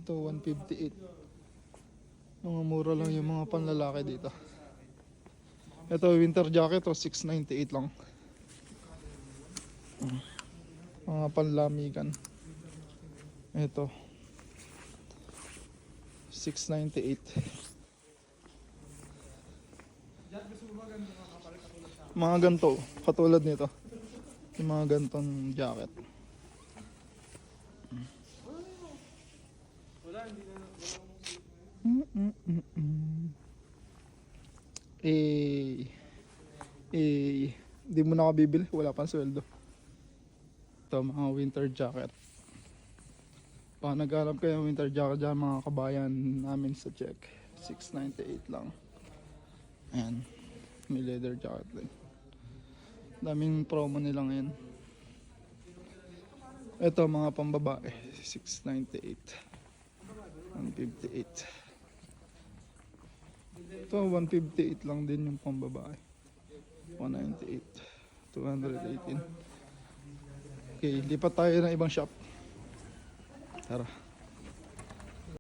Ito 158. Mga mura lang yung mga panlalaki dito. Ito winter jacket, 698 lang. Mga panlamigan. Ito 698. Mga ganto, katulad nito. Yung mga gantong jacket. Di mo na ako bibili, wala pang sweldo. Ito mga winter jacket. Baka naghanap kayo ng winter jacket dyan mga kabayan namin sa check. 698 lang. Ayan, may leather jacket din. Daming promo nila ngayon. Ito mga pambabae, 698. 158. Ito 158 lang din yung pambabae. 198. 218. Okay, lipat tayo ng ibang shop. Tara.